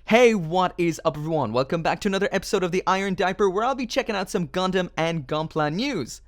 Hey, what is up everyone? Welcome back to another episode of the Iron Diaper where I'll be checking out some Gundam and Gunpla news.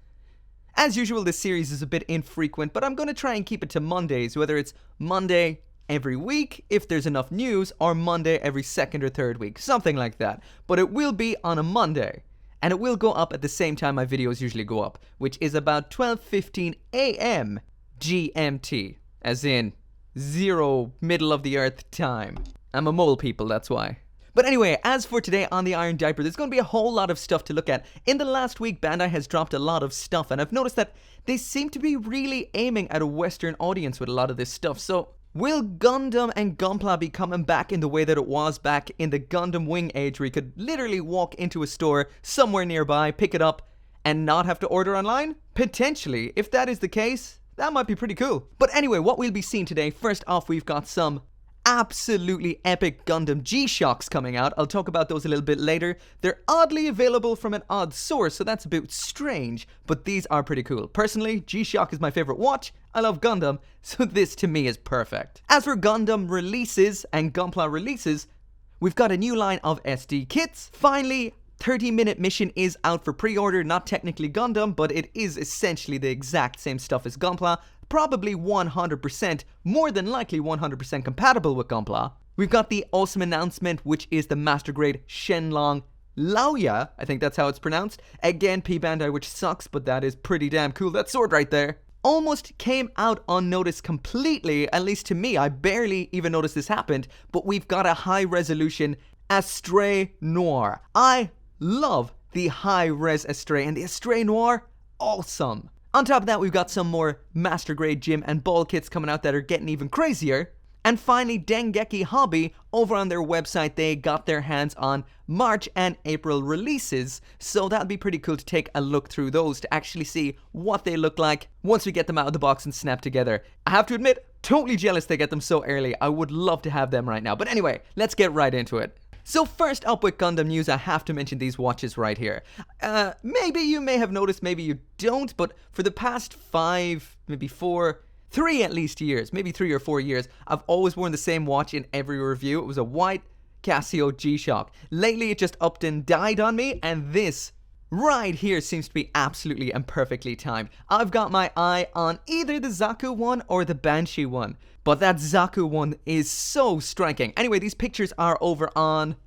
As usual, this series is a bit infrequent, but I'm going to try and keep it to Mondays, whether it's Monday every week, if there's enough news, or Monday every second or third week, something like that. But it will be on a Monday, and it will go up at the same time my videos usually go up, which is about 12:15 a.m. GMT, as in zero middle of the earth time. I'm a mole people, that's why. But anyway, as for today on the Iron Diaper, there's going to be a whole lot of stuff to look at. In the last week, Bandai has dropped a lot of stuff, and I've noticed that they seem to be really aiming at a Western audience with a lot of this stuff. So, will Gundam and Gunpla be coming back in the way that it was back in the Gundam Wing age, where you could literally walk into a store somewhere nearby, pick it up, and not have to order online? Potentially. If that is the case, that might be pretty cool. But anyway, what we'll be seeing today, first off, we've got some absolutely epic Gundam G-Shocks coming out. I'll talk about those a little bit later. They're oddly available from an odd source, so that's a bit strange, but these are pretty cool. Personally, G-Shock is my favorite watch. I love Gundam, so this to me is perfect. As for Gundam releases and Gunpla releases, we've got a new line of SD kits. Finally, 30-minute mission is out for pre-order. Not technically Gundam, but it is essentially the exact same stuff as Gunpla. Probably 100%, more than likely 100% compatible with Gunpla. We've got the awesome announcement, which is the Master Grade Shenlong Liaoya. I think that's how it's pronounced. Again, P-Bandai, which sucks, but that is pretty damn cool. That sword right there almost came out unnoticed completely, at least to me. I barely even noticed this happened, but we've got a high-resolution Astray Noir. I love the high-res Astray, and the Astray Noir, awesome. On top of that, we've got some more Master Grade GIMM and ball kits coming out that are getting even crazier. And finally, Dengeki Hobby, over on their website, they got their hands on March and April releases. So that'll be pretty cool to take a look through those to actually see what they look like once we get them out of the box and snap together. I have to admit, totally jealous they get them so early. I would love to have them right now. But anyway, let's get right into it. So first up with Gundam news, I have to mention these watches right here. Maybe you may have noticed, maybe you don't, but for the past 5, maybe 4, 3 at least years, maybe 3 or 4 years, I've always worn the same watch in every review. It was a white Casio G-Shock. Lately it just upped and died on me, and this right here seems to be absolutely and perfectly timed. I've got my eye on either the Zaku one or the Banshee one, but that Zaku one is so striking. Anyway, these pictures are over on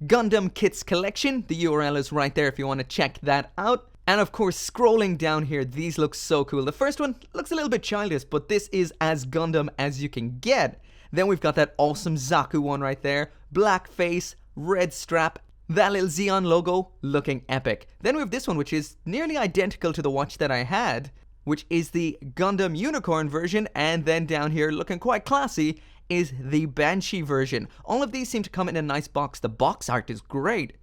Gundam Kits Collection. The URL is right there if you want to check that out. And of course, scrolling down here, these look so cool. The first one looks a little bit childish, but this is as Gundam as you can get. Then we've got that awesome Zaku one right there. Black face, red strap, that little Xeon logo looking epic. Then we have this one, which is nearly identical to the watch that I had, which is the Gundam Unicorn version. And then down here, looking quite classy, is the Banshee version. All of these seem to come in a nice box. The box art is great.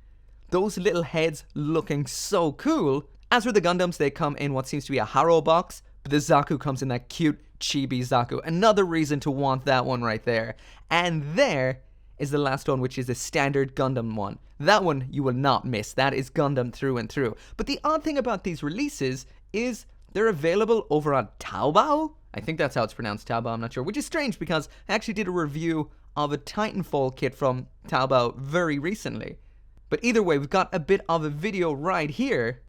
Those little heads looking so cool. As for the Gundams, they come in what seems to be a Haro box, but the Zaku comes in that cute chibi Zaku. Another reason to want that one right there. And there is the last one, which is a standard Gundam one. That one you will not miss. That is Gundam through and through. But the odd thing about these releases is they're available over on Taobao. I think that's how it's pronounced, Taobao, I'm not sure. Which is strange because I actually did a review of a Titanfall kit from Taobao very recently. But either way, we've got a bit of a video right here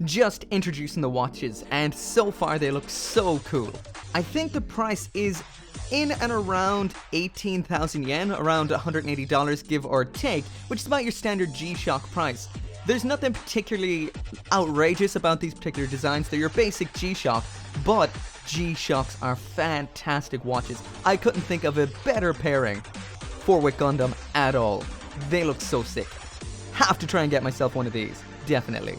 just introducing the watches, and so far they look so cool. I think the price is in and around 18,000 yen, around $180 give or take, which is about your standard G-Shock price. There's nothing particularly outrageous about these particular designs. They're your basic G-Shock, but G-Shocks are fantastic watches. I couldn't think of a better pairing for with Gundam at all. They look so sick. Have to try and get myself one of these, definitely.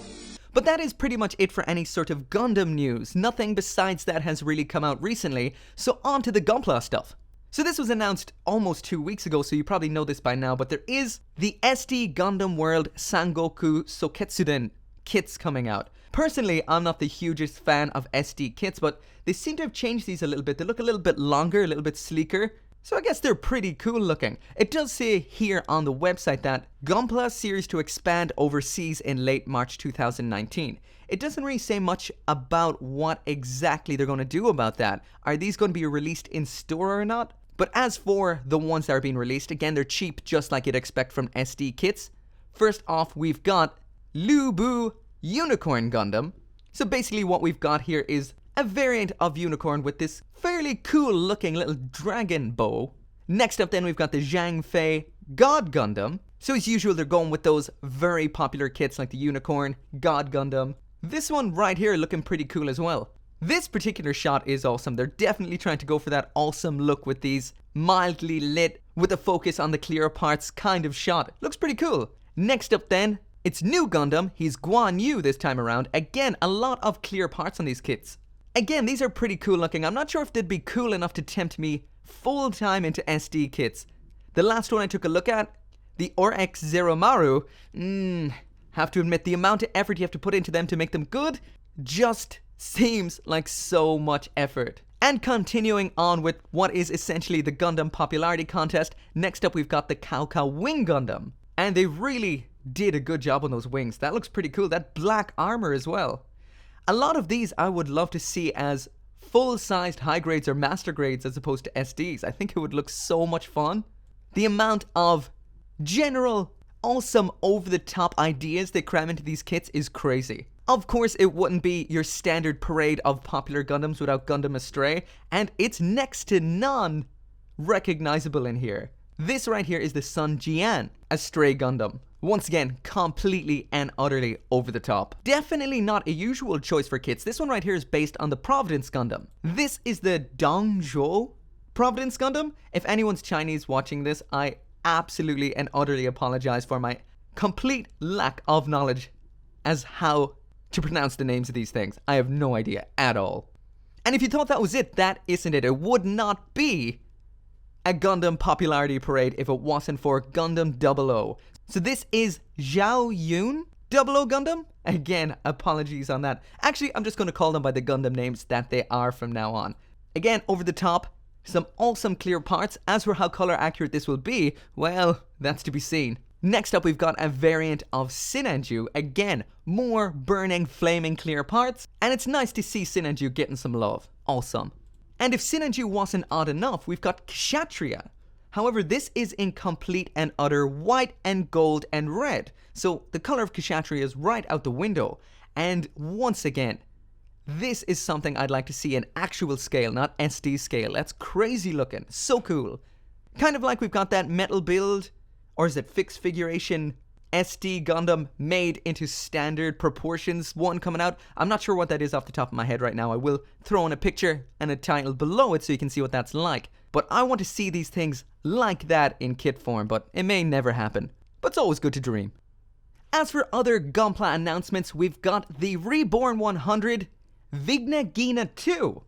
But that is pretty much it for any sort of Gundam news. Nothing besides that has really come out recently, so on to the Gunpla stuff. So this was announced almost 2 weeks ago, so you probably know this by now, but there is the SD Gundam World Sangoku Soketsuden kits coming out. Personally, I'm not the hugest fan of SD kits, but they seem to have changed these a little bit. They look a little bit longer, a little bit sleeker. So I guess they're pretty cool looking. It does say here on the website that Gunpla series to expand overseas in late March 2019. It doesn't really say much about what exactly they're going to do about that. Are these going to be released in store or not? But as for the ones that are being released, again, they're cheap just like you'd expect from SD kits. First off, we've got Lubu Unicorn Gundam. So basically what we've got here is a variant of Unicorn with this fairly cool looking little dragon bow. Next up then we've got the Zhang Fei God Gundam. So as usual they're going with those very popular kits like the Unicorn, God Gundam. This one right here looking pretty cool as well. This particular shot is awesome. They're definitely trying to go for that awesome look with these mildly lit with a focus on the clear parts kind of shot. Looks pretty cool. Next up then, it's New Gundam. He's Guan Yu this time around. Again, a lot of clear parts on these kits. Again, these are pretty cool looking. I'm not sure if they'd be cool enough to tempt me full time into SD kits. The last one I took a look at, the RX Zeromaru, have to admit the amount of effort you have to put into them to make them good just seems like so much effort. And continuing on with what is essentially the Gundam popularity contest, next up we've got the Cao Cao Wing Gundam. And they really did a good job on those wings. That looks pretty cool. That black armor as well. A lot of these I would love to see as full-sized high grades or master grades as opposed to SDs. I think it would look so much fun. The amount of general, awesome, over-the-top ideas they cram into these kits is crazy. Of course, it wouldn't be your standard parade of popular Gundams without Gundam Astray, and it's next to none recognizable in here. This right here is the Sun Jian Astray Gundam. Once again, completely and utterly over the top. Definitely not a usual choice for kits. This one right here is based on the Providence Gundam. This is the Dongzhou Providence Gundam. If anyone's Chinese watching this, I absolutely and utterly apologize for my complete lack of knowledge as how to pronounce the names of these things. I have no idea at all. And if you thought that was it, that isn't it. It would not be a Gundam popularity parade if it wasn't for Gundam 00. So this is Zhao Yun 00 Gundam. Again, apologies on that. Actually, I'm just going to call them by the Gundam names that they are from now on. Again, over the top, some awesome clear parts. As for how color accurate this will be, well, that's to be seen. Next up, we've got a variant of Sinanju. Again, more burning, flaming clear parts. And it's nice to see Sinanju getting some love. Awesome. And if Sinanju wasn't odd enough, we've got Kshatriya. However, this is in complete and utter white and gold and red. So the color of Kshatriya is right out the window. And once again, this is something I'd like to see in actual scale, not SD scale. That's crazy looking. So cool. Kind of like we've got that metal build, or is it fixed figuration SD Gundam made into standard proportions one coming out. I'm not sure what that is off the top of my head right now. I will throw in a picture and a title below it so you can see what that's like. But I want to see these things like that in kit form, but it may never happen. But it's always good to dream. As for other Gunpla announcements, we've got the Reborn 100 Big Nagina 2.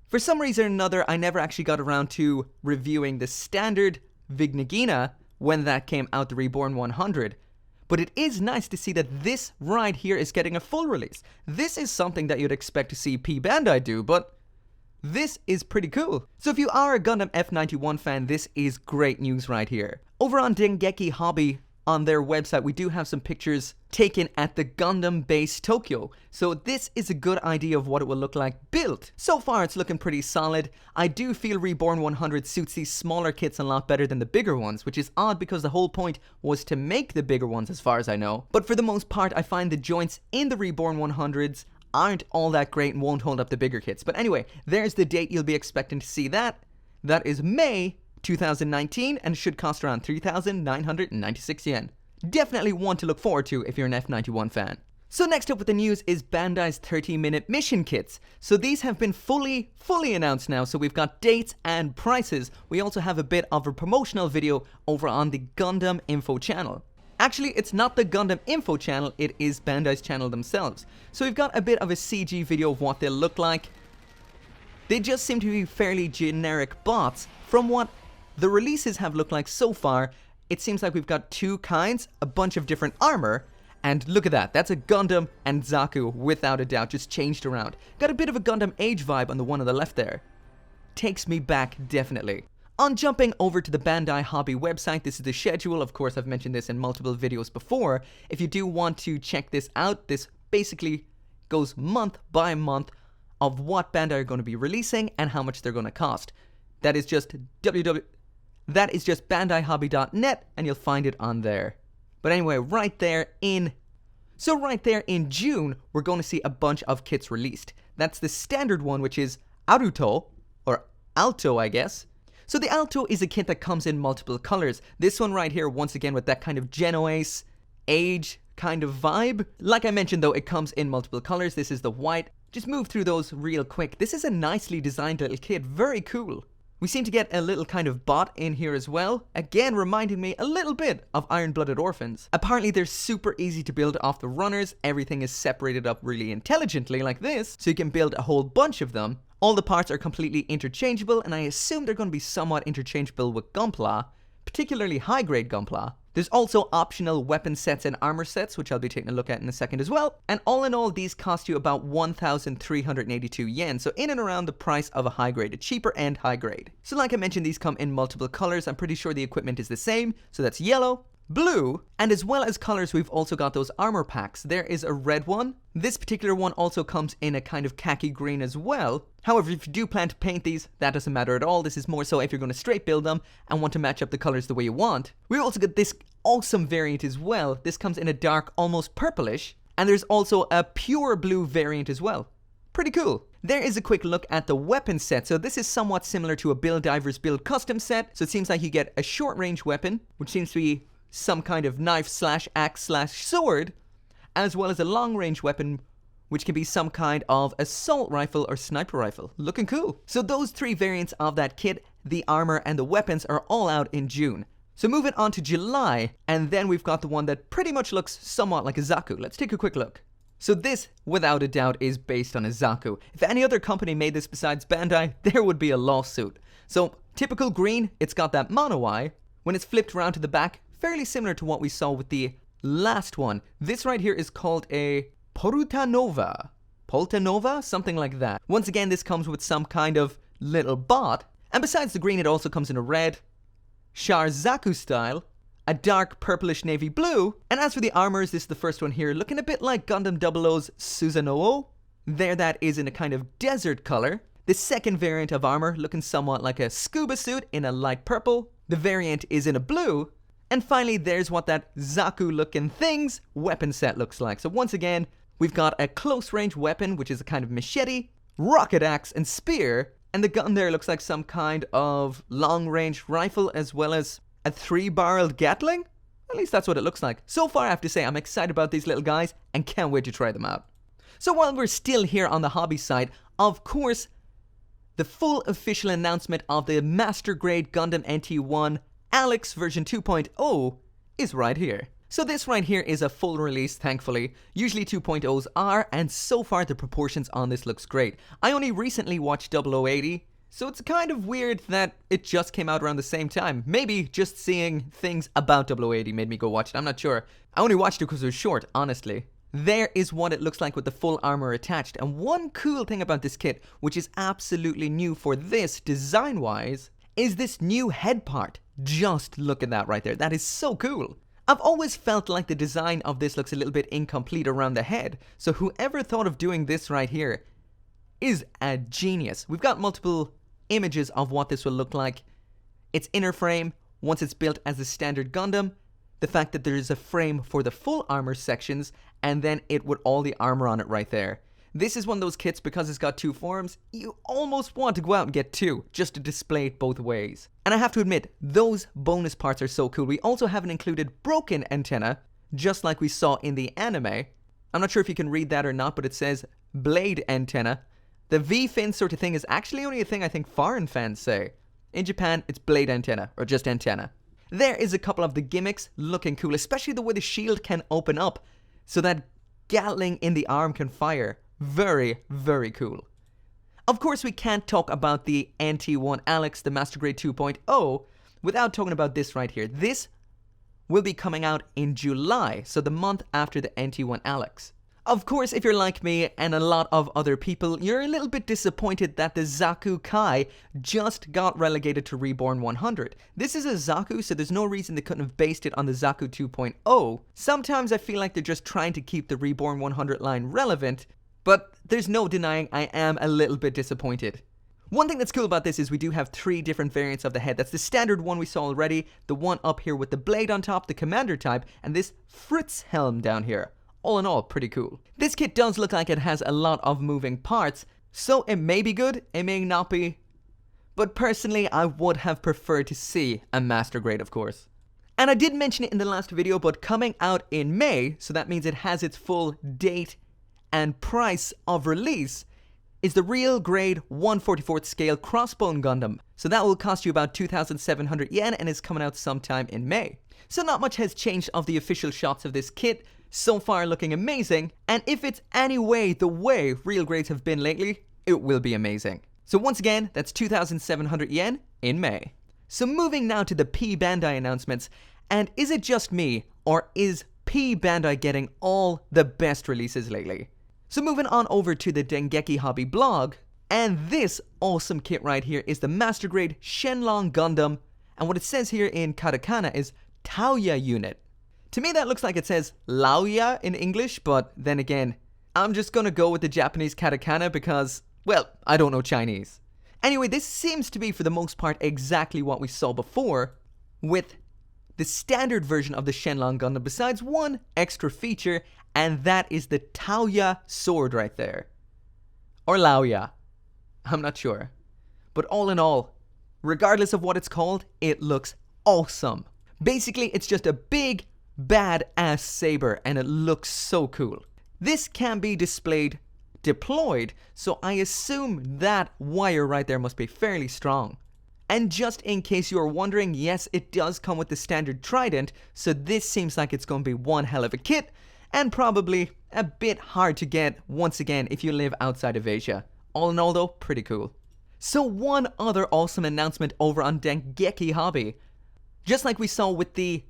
For some reason or another, I never actually got around to reviewing the standard Big Nagina when that came out, the Reborn 100. But it is nice to see that this right here is getting a full release. This is something that you'd expect to see P-Bandai do, but this is pretty cool. So if you are a Gundam F91 fan, this is great news right here. Over on Dengeki Hobby, on their website, we do have some pictures taken at the Gundam base Tokyo. So this is a good idea of what it will look like built. So far, it's looking pretty solid. I do feel Reborn 100 suits these smaller kits a lot better than the bigger ones, which is odd because the whole point was to make the bigger ones as far as I know. But for the most part, I find the joints in the Reborn 100s aren't all that great and won't hold up the bigger kits. But anyway, there's the date you'll be expecting to see that. That is May 2019, and should cost around 3,996 yen. Definitely one to look forward to if you're an F91 fan. So next up with the news is Bandai's 30-minute mission kits. So these have been fully announced now, so we've got dates and prices. We also have a bit of a promotional video over on the Gundam Info channel. Actually, it's not the Gundam Info channel, it is Bandai's channel themselves. So we've got a bit of a CG video of what they'll look like. They just seem to be fairly generic bots. From what the releases have looked like so far, it seems like we've got two kinds, a bunch of different armor, and look at that, that's a Gundam and Zaku without a doubt, just changed around. Got a bit of a Gundam Age vibe on the one on the left there. Takes me back, definitely. On jumping over to the Bandai Hobby website, this is the schedule. Of course, I've mentioned this in multiple videos before. If you do want to check this out, this basically goes month by month of what Bandai are going to be releasing and how much they're going to cost. That is just bandaiHobby.net, and you'll find it on there. But anyway, right there in June, we're going to see a bunch of kits released. That's the standard one, which is Aruto, or Alto, I guess. So the Alto is a kit that comes in multiple colors. This one right here, once again, with that kind of Genoese age kind of vibe. Like I mentioned though, it comes in multiple colors. This is the white. Just move through those real quick. This is a nicely designed little kit, very cool. We seem to get a little kind of bot in here as well, again reminding me a little bit of Iron-Blooded Orphans. Apparently they're super easy to build off the runners, everything is separated up really intelligently like this, so you can build a whole bunch of them. All the parts are completely interchangeable, and I assume they're going to be somewhat interchangeable with Gunpla, particularly high-grade Gunpla. There's also optional weapon sets and armor sets, which I'll be taking a look at in a second as well. And all in all, these cost you about 1,382 yen, so in and around the price of a high grade, a cheaper end high grade. So like I mentioned, these come in multiple colors. I'm pretty sure the equipment is the same, so that's yellow, blue, and as well as colors, we've also got those armor packs. There is a red one. This particular one also comes in a kind of khaki green as well. However, if you do plan to paint these, that doesn't matter at all. This is more so if you're going to straight build them and want to match up the colors the way you want. We also got this awesome variant as well. This comes in a dark, almost purplish, and there's also a pure blue variant as well. Pretty cool. There is a quick look at the weapon set. So this is somewhat similar to a Build Divers Build Custom set. So it seems like you get a short range weapon, which seems to be some kind of knife slash axe slash sword, as well as a long range weapon, which can be some kind of assault rifle or sniper rifle. Looking cool. So those three variants of that kit, the armor and the weapons, are all out in June. So moving on to July, and then we've got the one that pretty much looks somewhat like a Zaku. Let's take a quick look. So this, without a doubt, is based on a Zaku. If any other company made this besides Bandai, there would be a lawsuit. So typical green, it's got that mono eye. When it's flipped around to the back, fairly similar to what we saw with the last one. This right here is called a Poltanova, something like that. Once again, this comes with some kind of little bot. And besides the green, it also comes in a red, Char Zaku style, a dark purplish navy blue. And as for the armors, this is the first one here, looking a bit like Gundam 00's Susanoo. There that is in a kind of desert color. The second variant of armor looking somewhat like a scuba suit in a light purple. The variant is in a blue. And finally, there's what that Zaku looking thing's weapon set looks like. So once again, we've got a close range weapon, which is a kind of machete, rocket axe, and spear. And the gun there looks like some kind of long range rifle, as well as a 3-barreled Gatling. At least that's what it looks like. So far, I have to say, I'm excited about these little guys and can't wait to try them out. So while we're still here on the hobby side, of course, the full official announcement of the Master Grade Gundam NT1 Alex version 2.0 is right here. So this right here is a full release, thankfully. Usually 2.0s are, and so far the proportions on this looks great. I only recently watched 0080, so it's kind of weird that it just came out around the same time. Maybe just seeing things about 0080 made me go watch it, I'm not sure. I only watched it because it was short, honestly. There is what it looks like with the full armor attached, and one cool thing about this kit, which is absolutely new for this design-wise, is this new head part. Just look at that right there. That is so cool. I've always felt like the design of this looks a little bit incomplete around the head. So whoever thought of doing this right here is a genius. We've got multiple images of what this will look like. Its inner frame, once it's built as a standard Gundam, the fact that there is a frame for the full armor sections, and then it with all the armor on it right there. This is one of those kits, because it's got two forms, you almost want to go out and get two, just to display it both ways. And I have to admit, those bonus parts are so cool. We also have an included broken antenna, just like we saw in the anime. I'm not sure if you can read that or not, but it says blade antenna. The V-fin sort of thing is actually only a thing I think foreign fans say. In Japan, it's blade antenna, or just antenna. There is a couple of the gimmicks looking cool, especially the way the shield can open up, so that Gatling in the arm can fire. Very, very cool. Of course, we can't talk about the NT1 Alex, the Master Grade 2.0, without talking about this right here. This will be coming out in July, so the month after the NT1 Alex. Of course, if you're like me and a lot of other people, you're a little bit disappointed that the Zaku Kai just got relegated to Reborn 100. This is a Zaku, so there's no reason they couldn't have based it on the Zaku 2.0. Sometimes I feel like they're just trying to keep the Reborn 100 line relevant, but there's no denying I am a little bit disappointed. One thing that's cool about this is we do have 3 different variants of the head. That's the standard one we saw already, the one up here with the blade on top, the commander type, and this Fritz helm down here. All in all, pretty cool. This kit does look like it has a lot of moving parts, so it may be good, it may not be. But personally, I would have preferred to see a master grade, of course. And I did mention it in the last video, but coming out in May, so that means it has its full date and price of release, is the real grade 1/44th scale Crossbone Gundam. So that will cost you about 2,700 yen and is coming out sometime in May. So not much has changed of the official shots of this kit, so far looking amazing, and if it's any way the way real grades have been lately, it will be amazing. So once again, that's 2,700 yen in May. So moving now to the P-Bandai announcements, and is it just me, or is P-Bandai getting all the best releases lately? So moving on over to the Dengeki Hobby blog, and this awesome kit right here is the Master Grade Shenlong Gundam, and what it says here in katakana is Taoya unit. To me that looks like it says Laoya in English, but then again, I'm just gonna go with the Japanese katakana because, well, I don't know Chinese. Anyway, this seems to be for the most part exactly what we saw before, with the standard version of the Shenlong Gundam besides one extra feature, and that is the Taoya sword right there. Or Laoya. I'm not sure. But all in all, regardless of what it's called, it looks awesome. Basically, it's just a big, bad-ass saber, and it looks so cool. This can be deployed, so I assume that wire right there must be fairly strong. And just in case you are wondering, yes, it does come with the standard trident, so this seems like it's going to be one hell of a kit, and probably a bit hard to get once again if you live outside of Asia. All in all though, pretty cool. So one other awesome announcement over on Dengeki Hobby. Just like we saw with the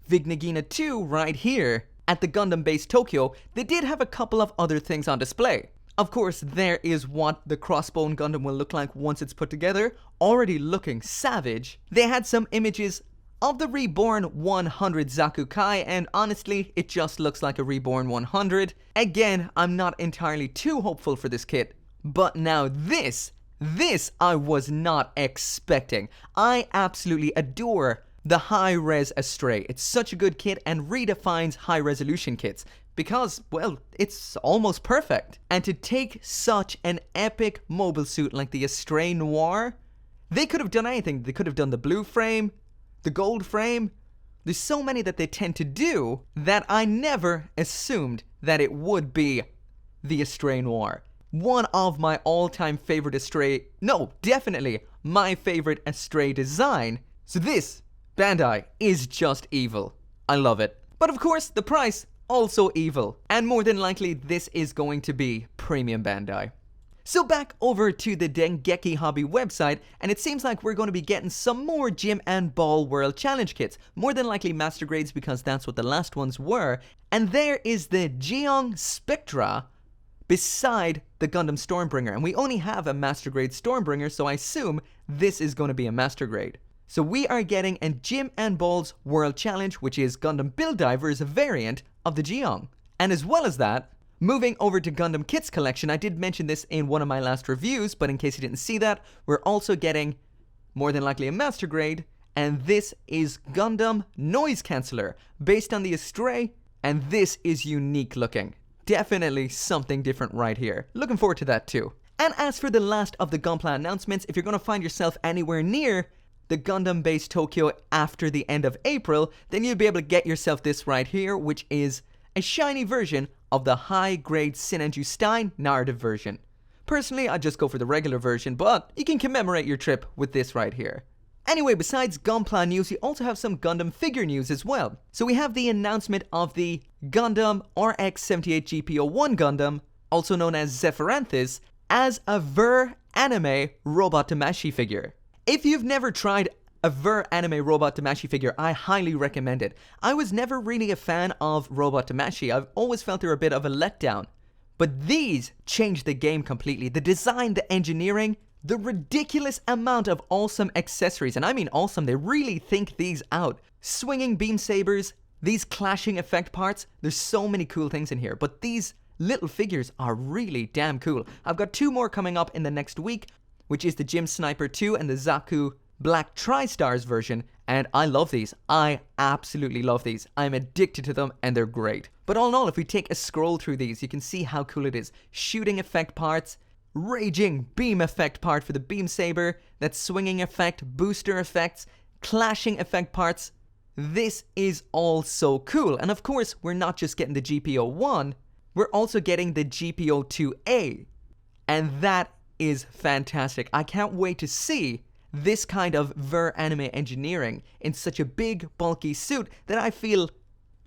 Big Nagina 2 right here at the Gundam base Tokyo, they did have a couple of other things on display. Of course, there is what the Crossbone Gundam will look like once it's put together, already looking savage. They had some images of the Reborn 100 Zaku Kai, and honestly, it just looks like a Reborn 100. Again, I'm not entirely too hopeful for this kit, but now this I was not expecting. I absolutely adore the high-res Astray. It's such a good kit and redefines high-resolution kits because, well, it's almost perfect. And to take such an epic mobile suit like the Astray Noir, they could have done anything. They could have done the blue frame, the gold frame. There's so many that they tend to do that I never assumed that it would be the Astray Noir. One of my all-time favorite Astray, no, definitely my favorite Astray design. So this Bandai is just evil. I love it. But of course, the price, also evil. And more than likely, this is going to be premium Bandai. So back over to the Dengeki Hobby website, and it seems like we're going to be getting some more GIMM and Ball World Challenge kits. More than likely Master Grades because that's what the last ones were. And there is the Geong Spectra beside the Gundam Stormbringer. And we only have a Master Grade Stormbringer, so I assume this is going to be a Master Grade. So we are getting a GIMM and Ball's World Challenge, which is Gundam Build Diver as a variant of the Geong. And as well as that, moving over to Gundam Kits Collection, I did mention this in one of my last reviews, but in case you didn't see that, we're also getting more than likely a Master Grade, and this is Gundam Noise Canceller, based on the Astray, and this is unique looking. Definitely something different right here. Looking forward to that too. And as for the last of the Gunpla announcements, if you're going to find yourself anywhere near the Gundam base Tokyo after the end of April, then you'll be able to get yourself this right here, which is a shiny version of the high-grade Sinanju Stein narrative version. Personally, I'd just go for the regular version, but you can commemorate your trip with this right here. Anyway, besides Gunpla news, we also have some Gundam figure news as well. So we have the announcement of the Gundam RX-78 GP01 Gundam, also known as Zephyranthus, as a Ver anime robot Damashi figure. If you've never tried a Ver anime robot Damashi figure, I highly recommend it. I was never really a fan of robot Damashi. I've always felt they're a bit of a letdown. But these changed the game completely. The design, the engineering, the ridiculous amount of awesome accessories. And I mean awesome, they really think these out. Swinging beam sabers, these clashing effect parts. There's so many cool things in here. But these little figures are really damn cool. I've got 2 more coming up in the next week. which is the GIMM Sniper 2 and the Zaku Black Tri-Stars version, and I love these. I absolutely love these. I'm addicted to them and they're great. But all in all, if we take a scroll through these, you can see how cool it is. Shooting effect parts, raging beam effect part for the beam saber, that swinging effect, booster effects, clashing effect parts. This is all so cool. And of course, we're not just getting the GPO-1, we're also getting the GPO-2A. And that is fantastic. I can't wait to see this kind of ver anime engineering in such a big, bulky suit that I feel,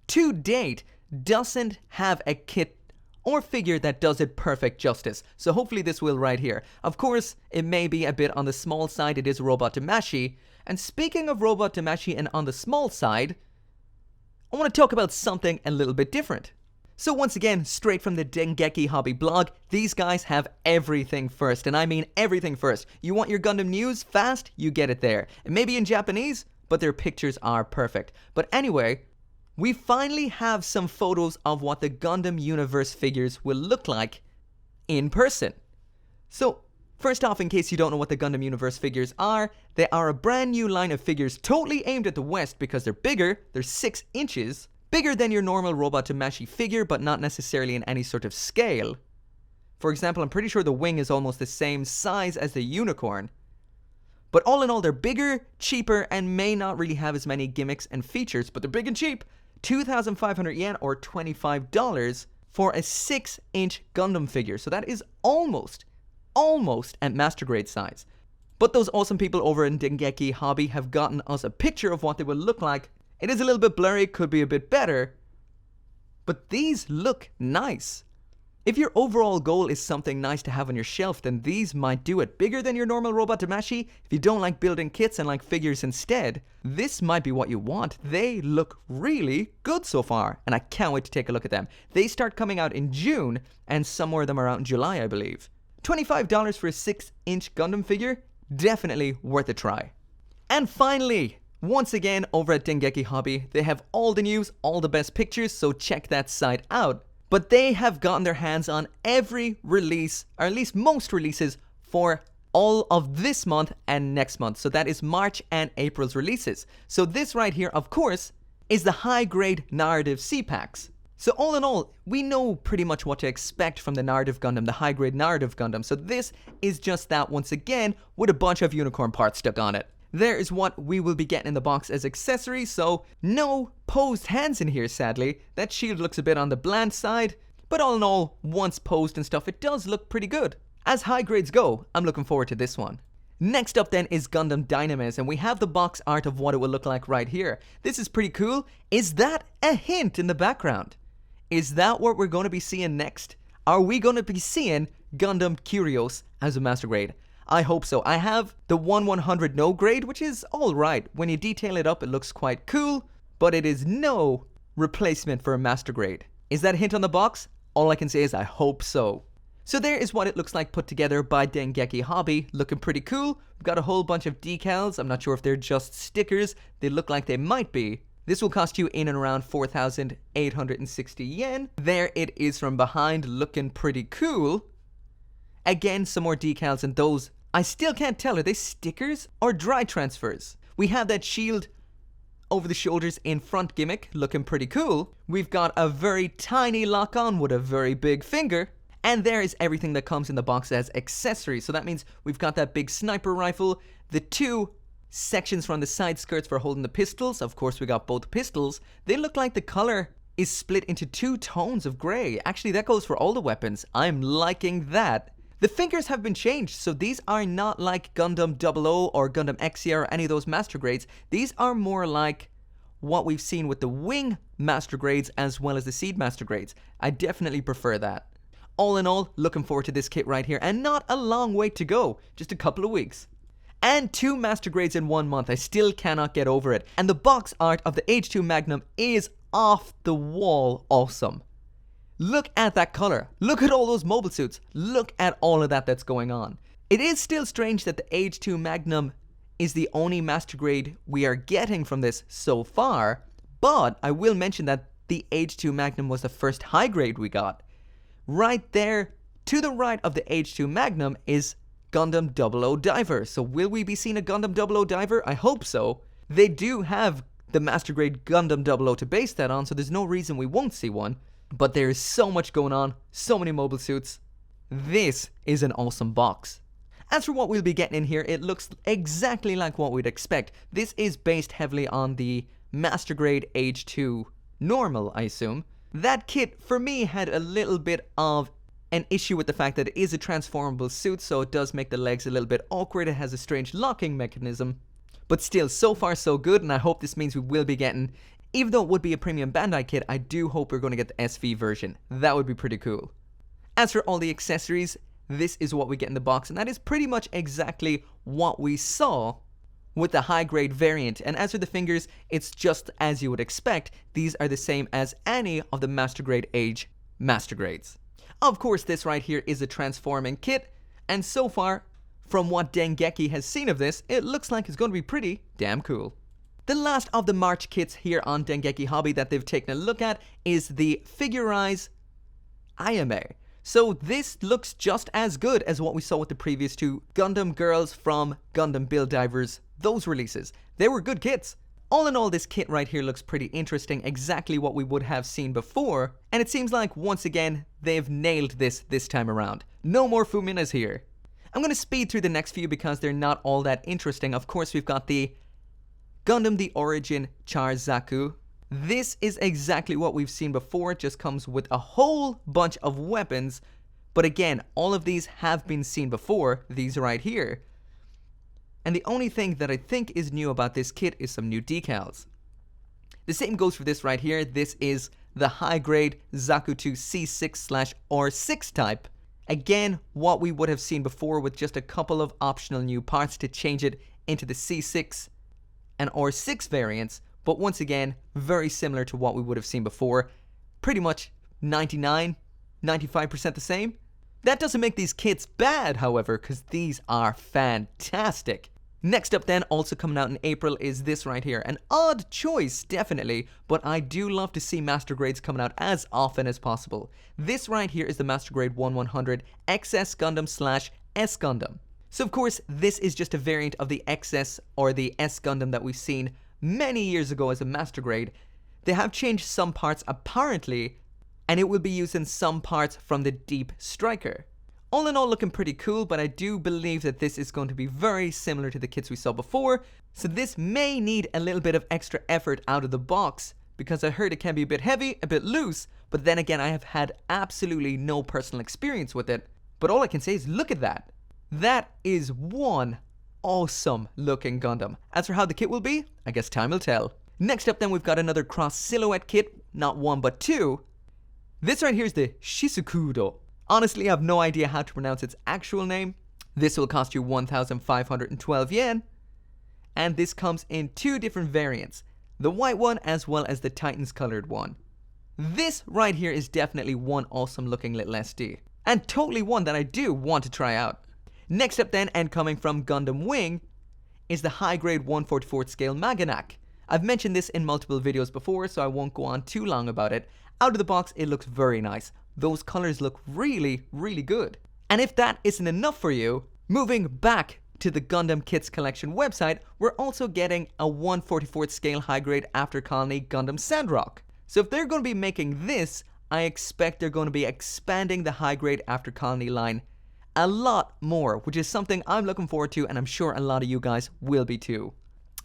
to date, doesn't have a kit or figure that does it perfect justice. So hopefully this will right here. Of course, it may be a bit on the small side. It is Robot Damashi. And speaking of Robot Damashi and on the small side, I want to talk about something a little bit different. So once again, straight from the Dengeki Hobby blog, these guys have everything first, and I mean everything first. You want your Gundam news fast? You get it there. It may be in Japanese, but their pictures are perfect. But anyway, we finally have some photos of what the Gundam Universe figures will look like in person. So first off, in case you don't know what the Gundam Universe figures are, they are a brand new line of figures totally aimed at the West because they're bigger, they're 6 inches, bigger than your normal Robot Damashi figure, but not necessarily in any sort of scale. For example, I'm pretty sure the wing is almost the same size as the unicorn. But all in all, they're bigger, cheaper, and may not really have as many gimmicks and features, but they're big and cheap. 2,500 yen or $25 for a 6-inch Gundam figure. So that is almost at master grade size. But those awesome people over in Dengeki Hobby have gotten us a picture of what they will look like. It is a little bit blurry, could be a bit better, but these look nice. If your overall goal is something nice to have on your shelf, then these might do it. Bigger than your normal Robot Damashi. If you don't like building kits and like figures instead, this might be what you want. They look really good so far, and I can't wait to take a look at them. They start coming out in June, and some more of them are out in July, I believe. $25 for a 6-inch Gundam figure? Definitely worth a try. And finally, once again, over at Dengeki Hobby, they have all the news, all the best pictures, so check that site out. But they have gotten their hands on every release, or at least most releases, for all of this month and next month. So that is March and April's releases. So this right here, of course, is the high-grade narrative C-Packs. So all in all, we know pretty much what to expect from the narrative Gundam, the high-grade narrative Gundam. So this is just that once again, with a bunch of unicorn parts stuck on it. There is what we will be getting in the box as accessories, so no posed hands in here, sadly. That shield looks a bit on the bland side, but all in all, once posed and stuff, it does look pretty good. As high grades go, I'm looking forward to this one. Next up then is Gundam Dynamis, and we have the box art of what it will look like right here. This is pretty cool. Is that a hint in the background? Is that what we're going to be seeing next? Are we going to be seeing Gundam Curios as a master grade? I hope so. I have the 1/100 no grade, which is alright. When you detail it up, it looks quite cool, but it is no replacement for a master grade. Is that a hint on the box? All I can say is I hope so. So there is what it looks like put together by Dengeki Hobby. Looking pretty cool. We've got a whole bunch of decals. I'm not sure if they're just stickers. They look like they might be. This will cost you in and around 4,860 yen. There it is from behind, looking pretty cool. Again, some more decals, and those, I still can't tell, are they stickers or dry transfers? We have that shield over the shoulders in front gimmick, looking pretty cool. We've got a very tiny lock-on with a very big finger. And there is everything that comes in the box as accessories. So that means we've got that big sniper rifle, the 2 sections from the side skirts for holding the pistols. Of course, we got both pistols. They look like the color is split into 2 tones of gray. Actually, that goes for all the weapons. I'm liking that. The fingers have been changed, so these are not like Gundam 00 or Gundam Exia or any of those master grades. These are more like what we've seen with the wing master grades as well as the seed master grades. I definitely prefer that. All in all, looking forward to this kit right here, and not a long wait to go, just a couple of weeks. And 2 master grades in 1 month, I still cannot get over it. And the box art of the H2 Magnum is off the wall awesome. Look at that color. Look at all those mobile suits. Look at all of that that's going on. It is still strange that the H2 Magnum is the only master grade we are getting from this so far, but I will mention that the H2 Magnum was the first high grade we got. Right there, to the right of the H2 Magnum is Gundam 00 Diver. So will we be seeing a Gundam 00 Diver? I hope so. They do have the Master Grade Gundam 00 to base that on, so there's no reason we won't see one. But there is so much going on, so many mobile suits. This is an awesome box. As for what we'll be getting in here, it looks exactly like what we'd expect. This is based heavily on the Master Grade Age 2 Normal, I assume. That kit, for me, had a little bit of an issue with the fact that it is a transformable suit, so it does make the legs a little bit awkward. It has a strange locking mechanism. But still, so far so good, and I hope this means we will be getting, even though it would be a premium Bandai kit, I do hope we're going to get the SV version. That would be pretty cool. As for all the accessories, this is what we get in the box, and that is pretty much exactly what we saw with the high grade variant. And as for the fingers, it's just as you would expect. These are the same as any of the Master Grade Age Master Grades. Of course, this right here is a transforming kit, and so far, from what Dengeki has seen of this, it looks like it's going to be pretty damn cool. The last of the March kits here on Dengeki Hobby that they've taken a look at is the Figurize Ayame. So this looks just as good as what we saw with the previous two Gundam Girls from Gundam Build Divers, those releases. They were good kits. All in all, this kit right here looks pretty interesting, exactly what we would have seen before, and it seems like, once again, they've nailed this time around. No more Fuminas here. I'm going to speed through the next few because they're not all that interesting. Of course, we've got the Gundam The Origin Charzaku. This is exactly what we've seen before. It just comes with a whole bunch of weapons. But again, all of these have been seen before, these right here. And the only thing that I think is new about this kit is some new decals. The same goes for this right here. This is the high-grade Zakuto C6/R6 type. Again, what we would have seen before with just a couple of optional new parts to change it into the C6 and R6 variants. But once again, very similar to what we would have seen before. Pretty much 95% the same. That doesn't make these kits bad, however, because these are fantastic. Next up then, also coming out in April, is this right here. An odd choice, definitely, but I do love to see Master Grades coming out as often as possible. This right here is the Master Grade 1100 XS Gundam / S Gundam. So of course, this is just a variant of the XS or the S Gundam that we've seen many years ago as a Master Grade. They have changed some parts apparently, and it will be using some parts from the Deep Striker. All in all, looking pretty cool, but I do believe that this is going to be very similar to the kits we saw before, so this may need a little bit of extra effort out of the box, because I heard it can be a bit heavy, a bit loose, but then again, I have had absolutely no personal experience with it. But all I can say is, look at that. That is one awesome looking Gundam. As for how the kit will be, I guess time will tell. Next up then, we've got another cross silhouette kit, not one but two. This right here is the Shizukudo. Honestly, I have no idea how to pronounce its actual name. This will cost you 1,512 yen. And this comes in two different variants. The white one as well as the Titans colored one. This right here is definitely one awesome looking little SD. And totally one that I do want to try out. Next up then, and coming from Gundam Wing, is the high grade 1/44 scale Maganak. I've mentioned this in multiple videos before, so I won't go on too long about it. Out of the box, it looks very nice. Those colors look really, really good. And if that isn't enough for you, moving back to the Gundam Kits Collection website, we're also getting a 1/44 scale high grade After Colony Gundam Sandrock. So if they're going to be making this, I expect they're going to be expanding the high grade After Colony line a lot more, which is something I'm looking forward to, and I'm sure a lot of you guys will be too.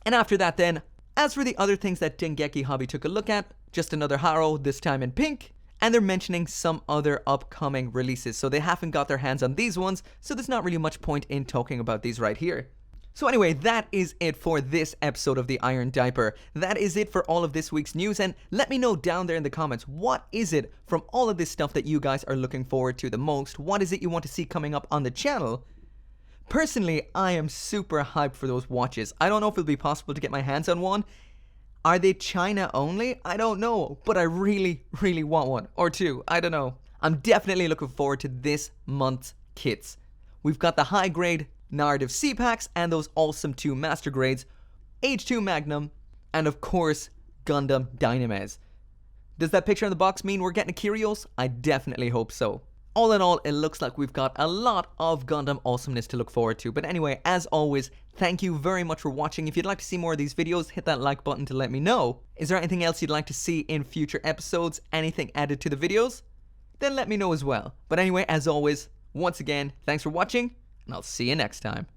And after that then, as for the other things that Dengeki Hobby took a look at, just another Haro, this time in pink, and they're mentioning some other upcoming releases, so they haven't got their hands on these ones, so there's not really much point in talking about these right here. So anyway, that is it for this episode of the Iron Diaper. That is it for all of this week's news, and let me know down there in the comments, what is it from all of this stuff that you guys are looking forward to the most? What is it you want to see coming up on the channel? Personally, I am super hyped for those watches. I don't know if it'll be possible to get my hands on one. Are they China only? I don't know, but I really, really want one. Or two, I don't know. I'm definitely looking forward to this month's kits. We've got the high grade narrative C-Packs and those awesome two Master Grades, H2 Magnum, and of course, Gundam Dynames. Does that picture on the box mean we're getting a Kyrios? I definitely hope so. All in all, it looks like we've got a lot of Gundam awesomeness to look forward to. But anyway, as always, thank you very much for watching. If you'd like to see more of these videos, hit that like button to let me know. Is there anything else you'd like to see in future episodes? Anything added to the videos? Then let me know as well. But anyway, as always, once again, thanks for watching, and I'll see you next time.